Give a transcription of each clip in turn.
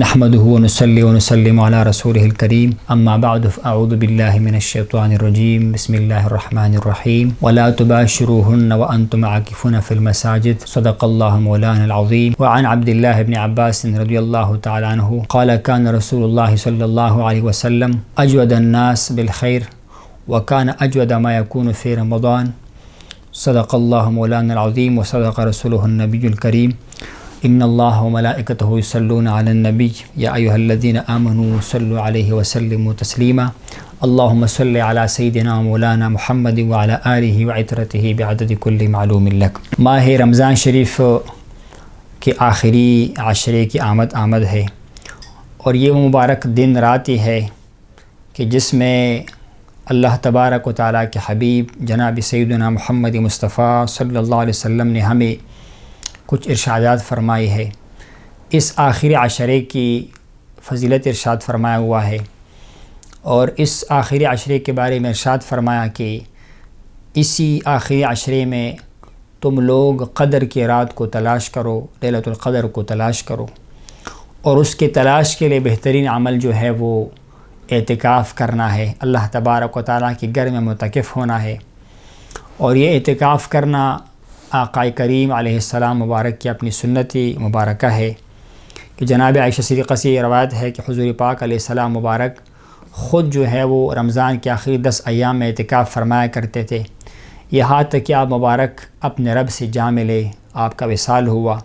نحمده ونصلي ونسلم على رسوله الكريم اما بعد فاعوذ بالله من الشيطان الرجيم بسم الله الرحمن الرحيم ولا تباشروهن وانتم عاكفون في المساجد صدق الله مولانا العظيم. وعن عبد الله بن عباس رضي الله تعالى عنه قال كان رسول الله صلى الله عليه وسلم اجود الناس بالخير وكان اجود ما يكون في رمضان صدق الله مولانا العظيم وصدق رسوله النبي الكريم. ان الله وملائكته يصلون على النبي يا ايها الذين امنوا صلوا عليه وسلموا تسليما اللهم صل على سيدنا مولانا محمد وعلى آله وعترته بعدد كل معلوم لك. ماہ رمضان شریف کے آخری عشرے کی آمد ہے اور یہ وہ مبارک دن رات ہی ہے کہ جس میں اللہ تبارک و تعالیٰ کے حبیب جناب سیدنا محمد مصطفیٰ صلی اللہ علیہ وسلم نے ہمیں کچھ ارشادات فرمائی ہے. اس آخری عشرے کی فضیلت ارشاد فرمایا ہوا ہے اور اس آخری عشرے کے بارے میں ارشاد فرمایا کہ اسی آخری عشرے میں تم لوگ قدر کی رات کو تلاش کرو، لیلۃ القدر کو تلاش کرو، اور اس کے تلاش کے لیے بہترین عمل جو ہے وہ اعتکاف کرنا ہے، اللہ تبارک و تعالیٰ کے گھر میں معتکف ہونا ہے. اور یہ اعتکاف کرنا آقا کریم علیہ السلام مبارک کی اپنی سنتی مبارکہ ہے کہ جناب عائشہ صدیقہ سے یہ روایت ہے کہ حضور پاک علیہ السلام مبارک خود جو ہے وہ رمضان کے آخری 10 ایام میں اعتکاف فرمایا کرتے تھے، یہاں تک کہ آپ مبارک اپنے رب سے جا ملے، آپ کا وصال ہوا.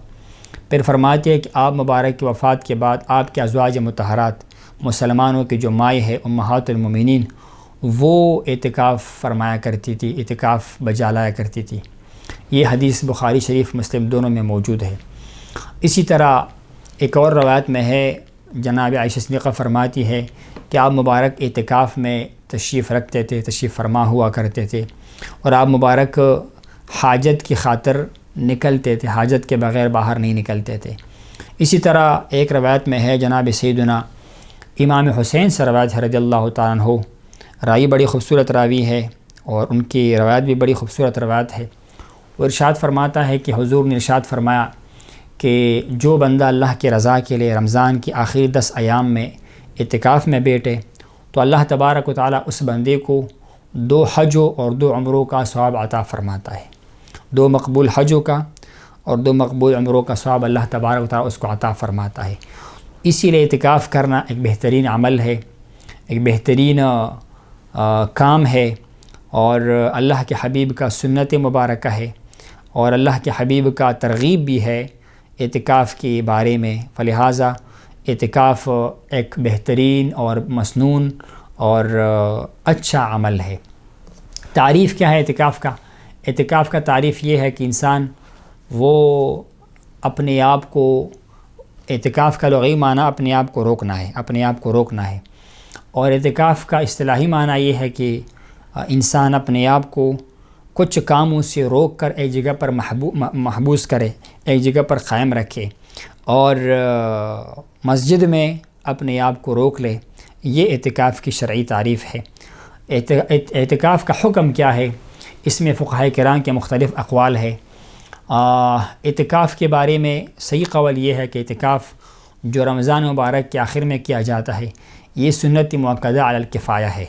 پھر فرماتے ہیں کہ آپ مبارک کی وفات کے بعد آپ کے ازواج مطہرات مسلمانوں کی جو مائیں ہے امہات المومنین وہ اعتکاف فرمایا کرتی تھی، اعتکاف بجا لایا کرتی تھی. یہ حدیث بخاری شریف مسلم دونوں میں موجود ہے. اسی طرح ایک اور روایت میں ہے، جناب عائشہ صدیقہ فرماتی ہے کہ آپ مبارک اعتکاف میں تشریف رکھتے تھے، تشریف فرما ہوا کرتے تھے اور آپ مبارک حاجت کی خاطر نکلتے تھے، حاجت کے بغیر باہر نہیں نکلتے تھے. اسی طرح ایک روایت میں ہے جناب سیدنا امام حسین سے روایت ہے رضی اللہ تعالیٰ عنہ، راوی بڑی خوبصورت راوی ہے اور ان کی روایت بھی بڑی خوبصورت روایت ہے. وہ ارشاد فرماتا ہے کہ حضور نے ارشاد فرمایا کہ جو بندہ اللہ کی رضا کے لیے رمضان کی آخری 10 ایام میں اعتکاف میں بیٹھے تو اللہ تبارک و تعالیٰ اس بندے کو 2 حجوں اور 2 عمروں کا ثواب عطا فرماتا ہے. 2 مقبول حجوں کا اور 2 مقبول عمروں کا ثواب اللہ تبارک و تعالیٰ اس کو عطا فرماتا ہے. اسی لیے اعتکاف کرنا ایک بہترین عمل ہے، ایک بہترین کام ہے اور اللہ کے حبیب کا سنت مبارکہ ہے اور اللہ کے حبیب کا ترغیب بھی ہے اعتکاف کے بارے میں. فلہٰذا اعتکاف ایک بہترین اور مسنون اور اچھا عمل ہے. تعریف کیا ہے اعتکاف کا؟ اعتکاف کا تعریف یہ ہے کہ انسان وہ اپنے آپ کو، اعتکاف کا لغوی معنی اپنے آپ کو روکنا ہے، اپنے آپ کو روکنا ہے، اور اعتکاف کا اصطلاحی معنی یہ ہے کہ انسان اپنے آپ کو کچھ کاموں سے روک کر ایک جگہ پر محبوس کرے، ایک جگہ پر قائم رکھے اور مسجد میں اپنے آپ کو روک لے. یہ اعتکاف کی شرعی تعریف ہے. اعتکاف کا حکم کیا ہے؟ اس میں فقہاء کرام کے مختلف اقوال ہے. اعتکاف کے بارے میں صحیح قول یہ ہے کہ اعتکاف جو رمضان مبارک کے آخر میں کیا جاتا ہے یہ سنت مؤکدہ علی الکفایہ ہے.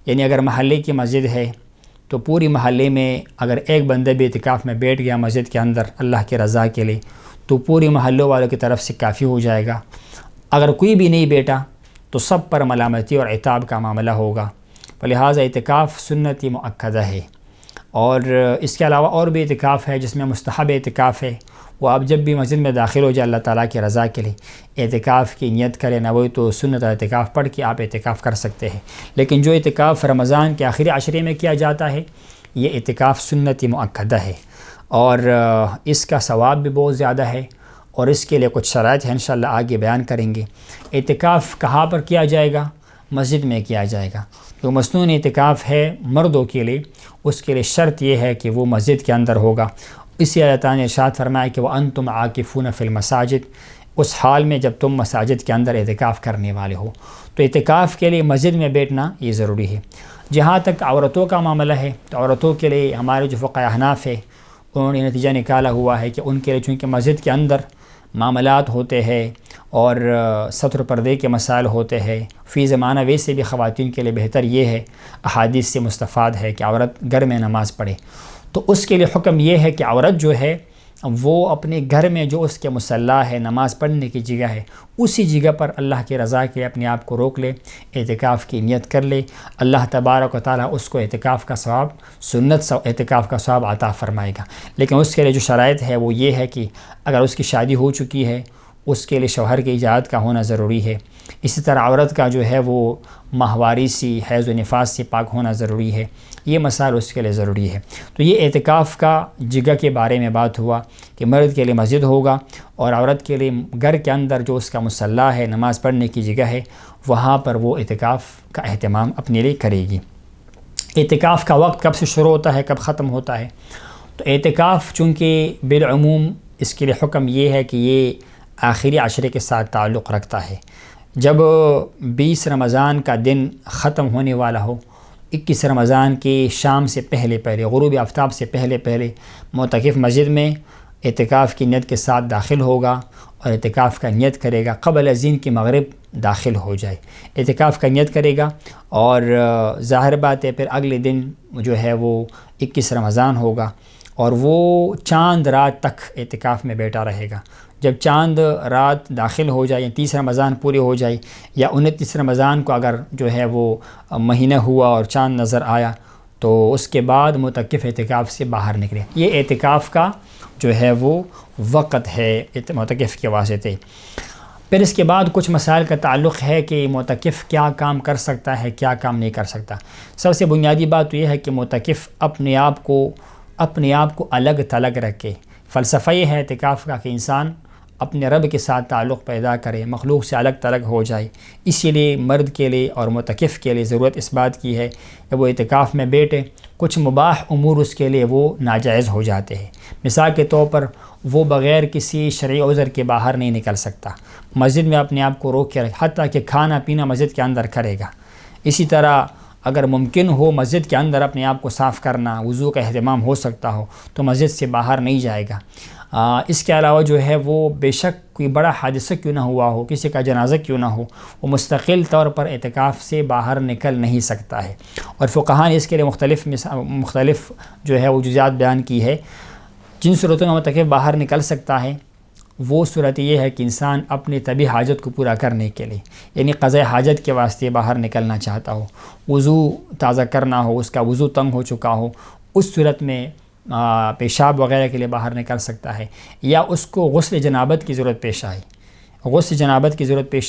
یعنی اگر محلے کی مسجد ہے تو پوری محلے میں اگر ایک بندہ بھی اعتکاف میں بیٹھ گیا مسجد کے اندر اللہ کے رضا کے لیے تو پوری محلوں والوں کی طرف سے کافی ہو جائے گا. اگر کوئی بھی نہیں بیٹا تو سب پر ملامتی اور عتاب کا معاملہ ہوگا. لہٰذا اعتکاف سنت مؤکدہ ہے. اور اس کے علاوہ اور بھی اعتکاف ہے جس میں مستحب اعتکاف ہے، وہ آپ جب بھی مسجد میں داخل ہو جائے اللہ تعالیٰ کی رضا کے لیے اعتکاف کی نیت کرے، نہ وہی تو سنت اعتکاف پڑھ کے آپ اعتکاف کر سکتے ہیں. لیکن جو اعتکاف رمضان کے آخری عشرے میں کیا جاتا ہے یہ اعتکاف سنت مؤکدہ ہے اور اس کا ثواب بھی بہت زیادہ ہے اور اس کے لیے کچھ شرائط ہیں انشاءاللہ آگے بیان کریں گے. اعتکاف کہاں پر کیا جائے گا؟ مسجد میں کیا جائے گا. جو مسنون اعتکاف ہے مردوں کے لیے اس کے لیے شرط یہ ہے کہ وہ مسجد کے اندر ہوگا. اسی اللہ تعالیٰ نے ارشاد فرمایا کہ وَأَنْتُمْ عَاكِفُونَ فِي الْمَسَاجِدِ، اس حال میں جب تم مساجد کے اندر اعتکاف کرنے والے ہو. تو اعتکاف کے لیے مسجد میں بیٹھنا یہ ضروری ہے. جہاں تک عورتوں کا معاملہ ہے تو عورتوں کے لیے ہمارے جو فقہاء احناف ہے انہوں نے نتیجہ نکالا ہوا ہے کہ ان کے لیے چونکہ مسجد کے اندر معاملات ہوتے ہیں اور ستر پردے کے مسائل ہوتے ہیں، فی زمانہ ویسے بھی خواتین کے لیے بہتر یہ ہے، احادیث سے مستفاد ہے کہ عورت گھر میں نماز پڑھے، تو اس کے لیے حکم یہ ہے کہ عورت جو ہے وہ اپنے گھر میں جو اس کے مصلی ہے، نماز پڑھنے کی جگہ ہے، اسی جگہ پر اللہ کی رضا کے اپنے آپ کو روک لے، اعتکاف کی نیت کر لے، اللہ تبارک و تعالیٰ اس کو اعتکاف کا ثواب، اعتکاف کا ثواب عطا فرمائے گا۔ لیکن اس کے لیے جو شرائط ہے وہ یہ ہے کہ اگر اس کی شادی ہو چکی ہے، اس کے لیے شوہر کی اجازت کا ہونا ضروری ہے۔ اسی طرح عورت کا جو ہے وہ ماہواری سی، حیض و نفاس سے پاک ہونا ضروری ہے، یہ مسائل اس کے لیے ضروری ہے۔ تو یہ اعتکاف کا جگہ کے بارے میں بات ہوا کہ مرد کے لیے مسجد ہوگا اور عورت کے لیے گھر کے اندر جو اس کا مصلی ہے، نماز پڑھنے کی جگہ ہے، وہاں پر وہ اعتکاف کا اہتمام اپنے لیے کرے گی۔ اعتکاف کا وقت کب سے شروع ہوتا ہے، کب ختم ہوتا ہے؟ تو اعتکاف چونکہ بالعموم اس کے لیے حکم یہ ہے کہ یہ آخری عشرے کے ساتھ تعلق رکھتا ہے۔ جب 20 رمضان کا دن ختم ہونے والا ہو، 21 رمضان کی شام سے پہلے غروب آفتاب سے پہلے معتکف مسجد میں اعتکاف کی نیت کے ساتھ داخل ہوگا اور اعتکاف کا نیت کرے گا قبل ازین کی مغرب داخل ہو جائے، اعتکاف کا نیت کرے گا، اور ظاہر بات ہے پھر اگلے دن جو ہے وہ 21 رمضان ہوگا اور وہ چاند رات تک اعتکاف میں بیٹھا رہے گا۔ جب چاند رات داخل ہو جائے، 30 رمضان پورے ہو جائے یا 29 رمضان کو اگر جو ہے وہ مہینہ ہوا اور چاند نظر آیا، تو اس کے بعد معتکف اعتکاف سے باہر نکلے۔ یہ اعتکاف کا جو ہے وہ وقت ہے معتکف کے واسطے۔ پھر اس کے بعد کچھ مسائل کا تعلق ہے کہ معتکف کیا کام کر سکتا ہے، کیا کام نہیں کر سکتا۔ سب سے بنیادی بات تو یہ ہے کہ معتکف اپنے آپ کو الگ تھلگ رکھے۔ فلسفہ یہ ہے اعتکاف کا کہ انسان اپنے رب کے ساتھ تعلق پیدا کرے، مخلوق سے الگ تھلگ ہو جائے۔ اسی لیے مرد کے لیے اور معتکف کے لیے ضرورت اس بات کی ہے کہ وہ اعتکاف میں بیٹھے، کچھ مباح امور اس کے لیے وہ ناجائز ہو جاتے ہیں۔ مثال کے طور پر وہ بغیر کسی شرعی عذر کے باہر نہیں نکل سکتا، مسجد میں اپنے آپ کو روک کے رکھے، حتیٰ کہ کھانا پینا مسجد کے اندر کرے گا۔ اسی طرح اگر ممکن ہو مسجد کے اندر اپنے آپ کو صاف کرنا، وضو کا اہتمام ہو سکتا ہو تو مسجد سے باہر نہیں جائے گا۔ اس کے علاوہ جو ہے وہ بے شک کوئی بڑا حادثہ کیوں نہ ہوا ہو، کسی کا جنازہ کیوں نہ ہو، وہ مستقل طور پر اعتکاف سے باہر نکل نہیں سکتا ہے۔ اور فقہاء نے اس کے لیے مختلف جو ہے وہ جزیات بیان کی ہے۔ جن صورتوں میں معتکف باہر نکل سکتا ہے وہ صورت یہ ہے کہ انسان اپنی طبی حاجت کو پورا کرنے کے لیے، یعنی قضاء حاجت کے واسطے باہر نکلنا چاہتا ہو، وضو تازہ کرنا ہو، اس کا وضو تنگ ہو چکا ہو، اس صورت میں پیشاب وغیرہ کے لیے باہر نکل سکتا ہے، یا اس کو غسل جنابت کی ضرورت پیش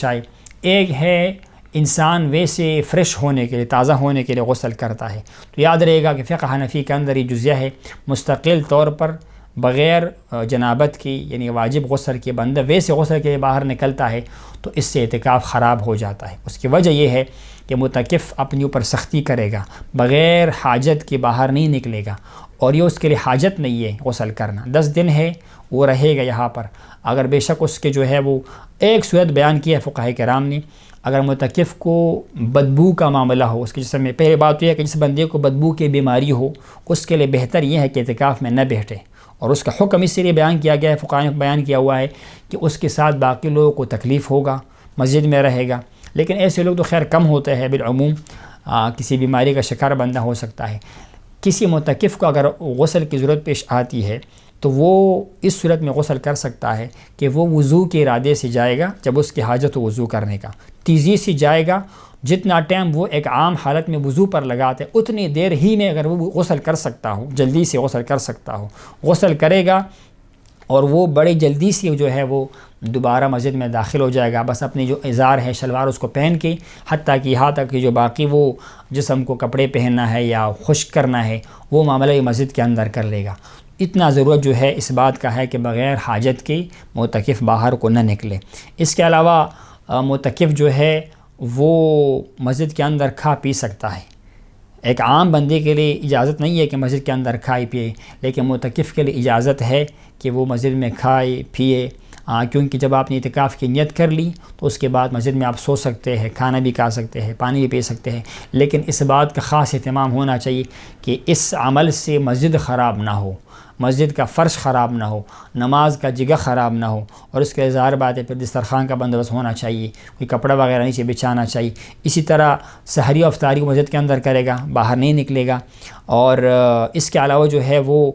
آئے۔ ایک ہے انسان ویسے فریش ہونے کے لیے، تازہ ہونے کے لیے غسل کرتا ہے، تو یاد رہے گا کہ فقہ حنفی کے اندر یہ جزیہ ہے، مستقل طور پر بغیر جنابت کی یعنی واجب غسل کے بندہ ویسے غسل کے لیے باہر نکلتا ہے تو اس سے اعتکاف خراب ہو جاتا ہے۔ اس کی وجہ یہ ہے کہ معتکف اپنے اوپر سختی کرے گا، بغیر حاجت کے باہر نہیں نکلے گا، اور یہ اس کے لیے حاجت نہیں ہے غسل کرنا۔ 10 دن ہے وہ رہے گا یہاں پر، اگر بے شک اس کے جو ہے وہ ایک صورت بیان کی ہے فقہاء کرام نے، اگر معتکف کو بدبو کا معاملہ ہو اس کے جسم میں، پہلے بات یہ ہے کہ جس بندے کو بدبو کی بیماری ہو اس کے لیے بہتر یہ ہے کہ اعتکاف میں نہ بیٹھے، اور اس کا حکم اس لیے بیان کیا گیا ہے، فقہاء نے بیان کیا ہوا ہے کہ اس کے ساتھ باقی لوگوں کو تکلیف ہوگا، مسجد میں رہے گا، لیکن ایسے لوگ تو خیر کم ہوتے ہیں، بالعموم کسی بیماری کا شکار بندہ ہو سکتا ہے۔ کسی معتکف کو اگر غسل کی ضرورت پیش آتی ہے تو وہ اس صورت میں غسل کر سکتا ہے کہ وہ وضو کے ارادے سے جائے گا، جب اس کی حاجت ہو وضو کرنے کا، تیزی سے جائے گا، جتنا ٹائم وہ ایک عام حالت میں وضو پر لگاتے اتنی دیر ہی میں اگر وہ غسل کر سکتا ہو، جلدی سے غسل کر سکتا ہو، غسل کرے گا، اور وہ بڑی جلدی سے جو ہے وہ دوبارہ مسجد میں داخل ہو جائے گا، بس اپنی جو ازار ہے شلوار اس کو پہن کے، حتیٰ کہ یہاں تک کہ جو باقی وہ جسم کو کپڑے پہننا ہے یا خشک کرنا ہے وہ معاملہ یہ مسجد کے اندر کر لے گا۔ اتنا ضرورت جو ہے اس بات کا ہے کہ بغیر حاجت کے معتکف باہر کو نہ نکلے۔ اس کے علاوہ معتکف جو ہے وہ مسجد کے اندر کھا پی سکتا ہے۔ ایک عام بندے کے لیے اجازت نہیں ہے کہ مسجد کے اندر کھائے پیے، لیکن معتکف کے لیے اجازت ہے کہ وہ مسجد میں کھائے پیے، کیونکہ جب آپ نے اعتکاف کی نیت کر لی تو اس کے بعد مسجد میں آپ سو سکتے ہیں، کھانا بھی کھا سکتے ہیں، پانی بھی پی سکتے ہیں، لیکن اس بات کا خاص اہتمام ہونا چاہیے کہ اس عمل سے مسجد خراب نہ ہو، مسجد کا فرش خراب نہ ہو، نماز کا جگہ خراب نہ ہو، اور اس کے ظاہر بات ہے پھر دسترخوان کا بندوبست ہونا چاہیے، کوئی کپڑا وغیرہ نیچے بچھانا چاہیے۔ اسی طرح سحری و افطاری کو مسجد کے اندر کرے گا، باہر نہیں نکلے گا، اور اس کے علاوہ جو ہے وہ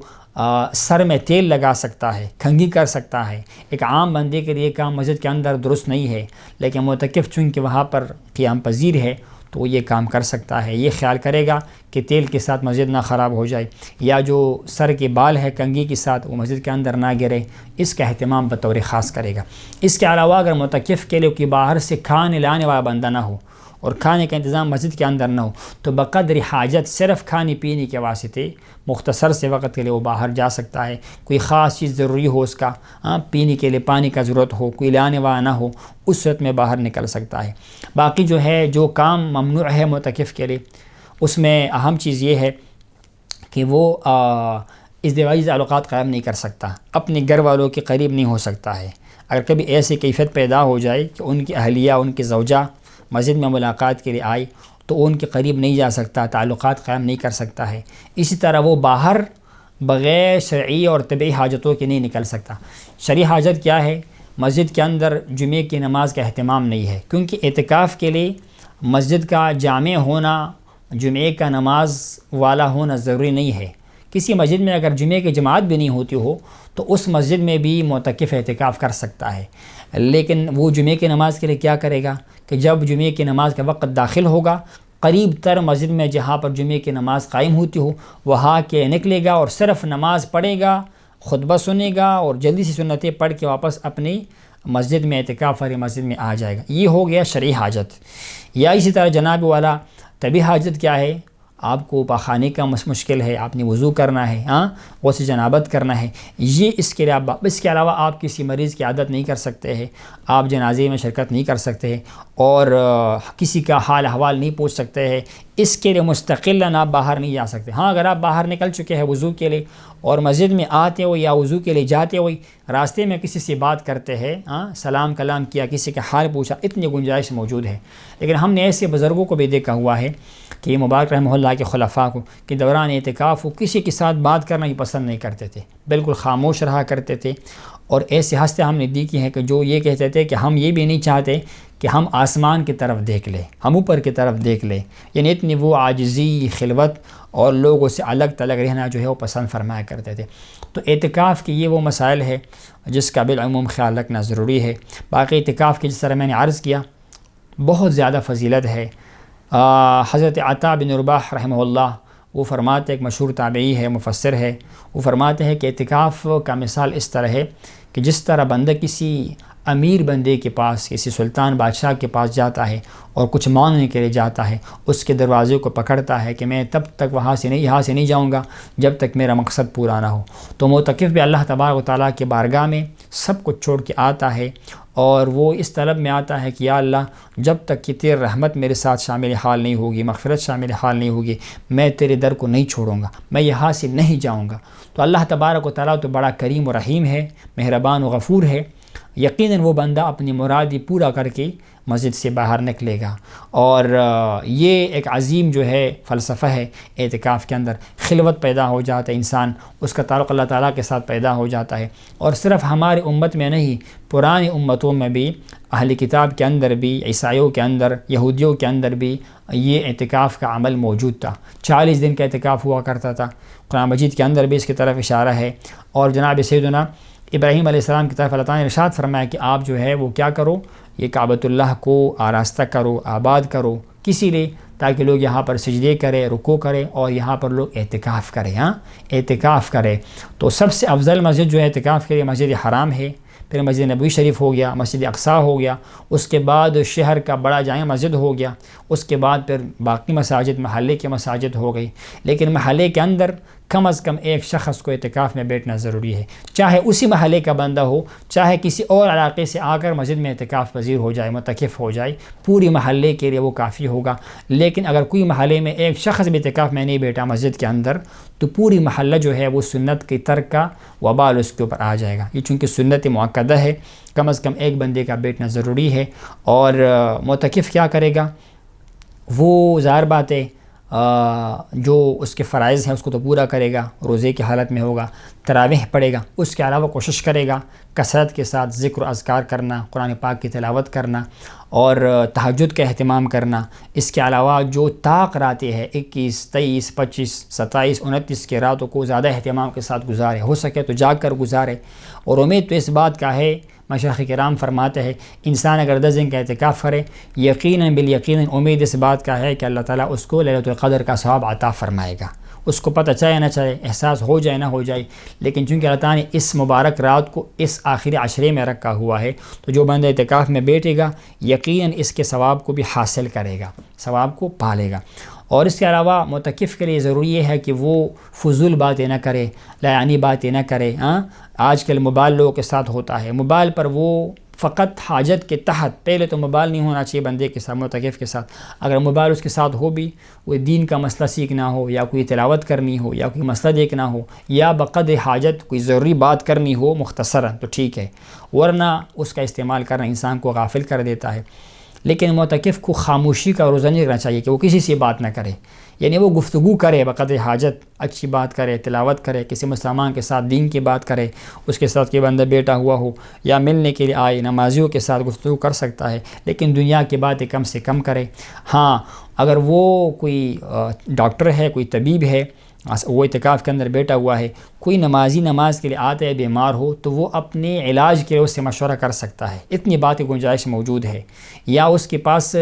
سر میں تیل لگا سکتا ہے، کھنگی کر سکتا ہے۔ ایک عام بندے کے لیے کام مسجد کے اندر درست نہیں ہے، لیکن معتکف چونکہ وہاں پر قیام پذیر ہے تو وہ یہ کام کر سکتا ہے۔ یہ خیال کرے گا کہ تیل کے ساتھ مسجد نہ خراب ہو جائے، یا جو سر کے بال ہے کنگھی کے ساتھ وہ مسجد کے اندر نہ گرے، اس کا اہتمام بطور خاص کرے گا۔ اس کے علاوہ اگر معتکف کے لیے کوئی باہر سے کھانے لانے والا بندہ نہ ہو اور کھانے کا انتظام مسجد کے اندر نہ ہو تو بقدر حاجت صرف کھانے پینے کے واسطے مختصر سے وقت کے لیے وہ باہر جا سکتا ہے۔ کوئی خاص چیز ضروری ہو، اس کا پینے کے لیے پانی کا ضرورت ہو، کوئی لانے والا نہ ہو، اس صورت میں باہر نکل سکتا ہے۔ باقی جو ہے جو کام ممنوع ہے معتکف کے لیے، اس میں اہم چیز یہ ہے کہ وہ ازدواجی تعلقات قائم نہیں کر سکتا، اپنے گھر والوں کے قریب نہیں ہو سکتا ہے۔ اگر کبھی ایسی کیفیت پیدا ہو جائے کہ ان کی اہلیہ، ان کی زوجہ مسجد میں ملاقات کے لیے آئی تو ان کے قریب نہیں جا سکتا، تعلقات قائم نہیں کر سکتا ہے۔ اسی طرح وہ باہر بغیر شرعی اور طبعی حاجتوں کے نہیں نکل سکتا۔ شرعی حاجت کیا ہے؟ مسجد کے اندر جمعے کی نماز کا اہتمام نہیں ہے، کیونکہ اعتکاف کے لیے مسجد کا جامع ہونا، جمعے کا نماز والا ہونا ضروری نہیں ہے۔ کسی مسجد میں اگر جمعے کی جماعت بھی نہیں ہوتی ہو تو اس مسجد میں بھی معتکف اعتکاف کر سکتا ہے، لیکن وہ جمعے کی نماز کے لیے کیا کرے گا کہ جب جمعے کی نماز کا وقت داخل ہوگا، قریب تر مسجد میں جہاں پر جمعے کی نماز قائم ہوتی ہو وہاں کے نکلے گا اور صرف نماز پڑھے گا، خطبہ سنے گا اور جلدی سے سنتیں پڑھ کے واپس اپنی مسجد میں اعتکاف والی مسجد میں آ جائے گا۔ یہ ہو گیا شرعی حاجت۔ یا اسی طرح جناب والا طبعی حاجت کیا ہے؟ آپ کو پاخانے کا مشکل ہے، آپ نے وضو کرنا ہے، غسل جنابت کرنا ہے، یہ اس کے علاوہ اس کے علاوہ آپ کسی مریض کی عادت نہیں کر سکتے ہیں، آپ جنازے میں شرکت نہیں کر سکتے ہیں اور کسی کا حال احوال نہیں پوچھ سکتے ہیں، اس کے لیے مستقلاً آپ باہر نہیں جا سکتے۔ ہاں اگر آپ باہر نکل چکے ہیں وضو کے لیے اور مسجد میں آتے ہوئے یا وضو کے لیے جاتے ہوئے راستے میں کسی سے بات کرتے ہیں، سلام کلام کیا، کسی کا حال پوچھا، اتنی گنجائش موجود ہے۔ لیکن ہم نے ایسے بزرگوں کو بھی دیکھا ہوا ہے کہ مبارک رحمہ اللہ کے خلفاء کو کہ دوران اعتکاف وہ کسی کے ساتھ بات کرنا ہی پسند نہیں کرتے تھے، بالکل خاموش رہا کرتے تھے، اور ایسے ہستے ہم نے دیکھی ہیں کہ جو یہ کہتے تھے کہ ہم یہ بھی نہیں چاہتے کہ ہم آسمان کی طرف دیکھ لیں، ہم اوپر کی طرف دیکھ لیں، یعنی اتنی وہ عاجزی، خلوت اور لوگوں سے الگ تلگ رہنا جو ہے وہ پسند فرمایا کرتے تھے۔ تو اعتکاف کے یہ وہ مسائل ہے جس کا بالعموم خیال رکھنا ضروری ہے۔ باقی اعتکاف کی جس طرح میں نے عرض کیا بہت زیادہ فضیلت ہے۔ حضرت عطا بن رباح رحمہ اللہ وہ فرماتے ایک مشہور تابعی ہے، مفسر ہے، وہ فرماتے ہیں کہ اعتکاف کا مثال اس طرح ہے کہ جس طرح بندہ کسی امیر بندے کے پاس، کسی سلطان بادشاہ کے پاس جاتا ہے اور کچھ مانگنے کے لیے جاتا ہے، اس کے دروازے کو پکڑتا ہے کہ میں تب تک یہاں سے نہیں جاؤں گا جب تک میرا مقصد پورا نہ ہو، تو معتکف بھی اللہ تبارک و تعالیٰ کے بارگاہ میں سب کچھ چھوڑ کے آتا ہے اور وہ اس طلب میں آتا ہے کہ یا اللہ جب تک کہ تیری رحمت میرے ساتھ شامل حال نہیں ہوگی، مغفرت شامل حال نہیں ہوگی، میں تیرے در کو نہیں چھوڑوں گا، میں یہاں سے نہیں جاؤں گا۔ تو اللہ تبارک و تعالیٰ تو بڑا کریم و رحیم ہے، مہربان و غفور ہے، یقیناً وہ بندہ اپنی مرادی پورا کر کے مسجد سے باہر نکلے گا۔ اور یہ ایک عظیم جو ہے فلسفہ ہے اعتکاف کے اندر، خلوت پیدا ہو جاتا ہے، انسان اس کا تعلق اللہ تعالیٰ کے ساتھ پیدا ہو جاتا ہے۔ اور صرف ہماری امت میں نہیں، پرانی امتوں میں بھی، اہل کتاب کے اندر بھی، عیسائیوں کے اندر، یہودیوں کے اندر بھی یہ اعتکاف کا عمل موجود تھا۔ 40 دن کا اعتکاف ہوا کرتا تھا، قرآن مجید کے اندر بھی اس کی طرف اشارہ ہے۔ اور جناب سیدنا ابراہیم علیہ السلام کی طرف اللہ تعالیٰ نے ارشاد فرمایا کہ آپ جو ہے وہ کیا کرو، یہ کعبۃ اللہ کو آراستہ کرو، آباد کرو، کسی لیے تاکہ لوگ یہاں پر سجدے کریں، رکوع کریں اور یہاں پر لوگ اعتکاف کریں، اعتکاف کریں۔ تو سب سے افضل مسجد جو ہے اعتکاف کے لیے مسجد حرام ہے، پھر مسجد نبوی شریف ہو گیا، مسجد اقصیٰ ہو گیا، اس کے بعد شہر کا بڑا جامع مسجد ہو گیا، اس کے بعد پھر باقی مساجد محلے کے مساجد ہو گئی۔ لیکن محلے کے اندر کم از کم ایک شخص کو اعتکاف میں بیٹھنا ضروری ہے، چاہے اسی محلے کا بندہ ہو، چاہے کسی اور علاقے سے آ کر مسجد میں اعتکاف پذیر ہو جائے، معتکف ہو جائے، پوری محلے کے لیے وہ کافی ہوگا۔ لیکن اگر کوئی محلے میں ایک شخص بھی اعتکاف میں نہیں بیٹھا مسجد کے اندر، تو پوری محلہ جو ہے وہ سنت کی ترک کا وبال اس کے اوپر آ جائے گا۔ یہ چونکہ سنت مؤکدہ ہے، کم از کم ایک بندے کا بیٹھنا ضروری ہے۔ اور معتکف کیا کرے گا؟ وہ ظاہر بات ہے جو اس کے فرائض ہیں اس کو تو پورا کرے گا، روزے کی حالت میں ہوگا، تراویح پڑھے گا، اس کے علاوہ کوشش کرے گا کثرت کے ساتھ ذکر و اذکار کرنا، قرآن پاک کی تلاوت کرنا اور تہجد کا اہتمام کرنا۔ اس کے علاوہ جو طاق راتیں ہیں 21، 23، 25، 27، 29 کے راتوں کو زیادہ اہتمام کے ساتھ گزارے، ہو سکے تو جاگ کر گزارے۔ اور امید تو اس بات کا ہے، مشائخ کرام فرماتے ہیں انسان اگر 10 دن کا اعتکاف کرے، یقیناً بالیقین امید اس بات کا ہے کہ اللہ تعالیٰ اس کو لیلۃ القدر کا ثواب عطا فرمائے گا۔ اس کو پتہ چاہے نہ چاہے، احساس ہو جائے نہ ہو جائے، لیکن چونکہ اللہ تعالیٰ نے اس مبارک رات کو اس آخری عشرے میں رکھا ہوا ہے، تو جو بندہ اعتکاف میں بیٹھے گا یقیناً اس کے ثواب کو بھی حاصل کرے گا، ثواب کو پالے گا۔ اور اس کے علاوہ معتکف کے لیے ضروری یہ ہے کہ وہ فضول باتیں نہ کرے، لا یعنی باتیں نہ کرے۔ آج کل موبائل لوگوں کے ساتھ ہوتا ہے، موبائل پر وہ فقط حاجت کے تحت، پہلے تو موبائل نہیں ہونا چاہیے بندے کے ساتھ، معتکف کے ساتھ۔ اگر موبائل اس کے ساتھ ہو بھی، وہ دین کا مسئلہ سیکھنا ہو یا کوئی تلاوت کرنی ہو یا کوئی مسئلہ دیکھنا ہو یا بقدر حاجت کوئی ضروری بات کرنی ہو مختصراً تو ٹھیک ہے، ورنہ اس کا استعمال کرنا انسان کو غافل کر دیتا ہے۔ لیکن معتکف کو خاموشی کا روزہ نہیں رکھنا چاہیے کہ وہ کسی سے بات نہ کرے، یعنی وہ گفتگو کرے بقدر حاجت، اچھی بات کرے، تلاوت کرے، کسی مسلمان کے ساتھ دین کی بات کرے، اس کے ساتھ کوئی بندہ بیٹا ہوا ہو یا ملنے کے لیے آئے، نمازیوں کے ساتھ گفتگو کر سکتا ہے، لیکن دنیا کی باتیں کم سے کم کرے۔ ہاں اگر وہ کوئی ڈاکٹر ہے، کوئی طبیب ہے، وہ اعتکاف کے اندر بیٹھا ہوا ہے، کوئی نمازی نماز کے لیے آتا ہے بیمار ہو، تو وہ اپنے علاج کے لیے اس سے مشورہ کر سکتا ہے، اتنی بات کی گنجائش موجود ہے۔ یا اس کے پاس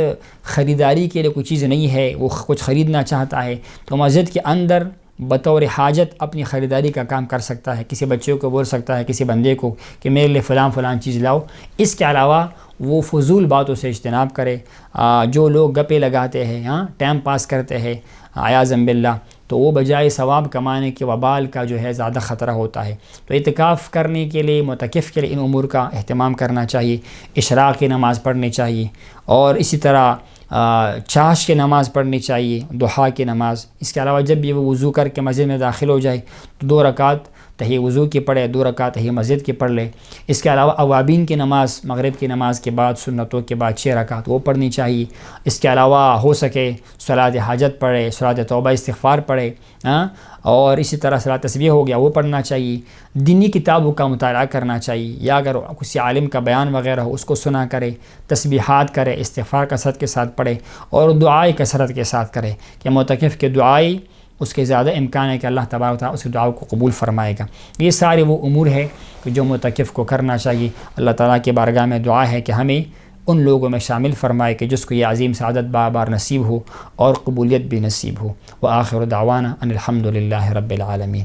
خریداری کے لیے کوئی چیز نہیں ہے، وہ کچھ خریدنا چاہتا ہے، تو مسجد کے اندر بطور حاجت اپنی خریداری کا کام کر سکتا ہے، کسی بچے کو بول سکتا ہے، کسی بندے کو کہ میرے لیے فلاں چیز لاؤ۔ اس کے علاوہ وہ فضول باتوں سے اجتناب کرے۔ جو لوگ گپے لگاتے ہیں، ٹائم پاس کرتے ہیں عیاذاً باللہ، تو وہ بجائے ثواب کمانے کے وبال کا جو ہے زیادہ خطرہ ہوتا ہے۔ تو اعتکاف کرنے کے لیے، معتکف کے لیے ان امور کا اہتمام کرنا چاہیے۔ اشراق کی نماز پڑھنی چاہیے، اور اسی طرح چاش کی نماز پڑھنی چاہیے، ضحیٰ کی نماز۔ اس کے علاوہ جب بھی وہ وضو کر کے مسجد میں داخل ہو جائے تو 2 رکعت تحیہ وضو کی پڑھے، 2 رکعت تحیہ مسجد کی پڑھ لے۔ اس کے علاوہ اوابین کی نماز مغرب کی نماز کے بعد، سنتوں کے بعد 6 رکعت وہ پڑھنی چاہیے۔ اس کے علاوہ ہو سکے صلاۃ حاجت پڑھے، صلاۃ توبہ استغفار پڑھے، اور اسی طرح صلاۃ تسبیح ہو گیا وہ پڑھنا چاہیے۔ دینی کتابوں کا مطالعہ کرنا چاہیے، یا اگر کسی عالم کا بیان وغیرہ ہو اس کو سنا کرے، تسبیحات کرے، استغفار کثرت کے ساتھ پڑھے، اور دعائیں کثرت کے ساتھ کرے کہ معتکف کے دعائیں اس کے زیادہ امکان ہے کہ اللہ تبارک و تعالیٰ اس کی دعاؤں کو قبول فرمائے گا۔ یہ سارے وہ امور ہے کہ جو معتکف کو کرنا چاہیے۔ اللہ تعالیٰ کی بارگاہ میں دعا ہے کہ ہمیں ان لوگوں میں شامل فرمائے کہ جس کو یہ عظیم سعادت بار بار نصیب ہو اور قبولیت بھی نصیب ہو۔ وآخر دعوانا ان الحمد للہ رب العالمین۔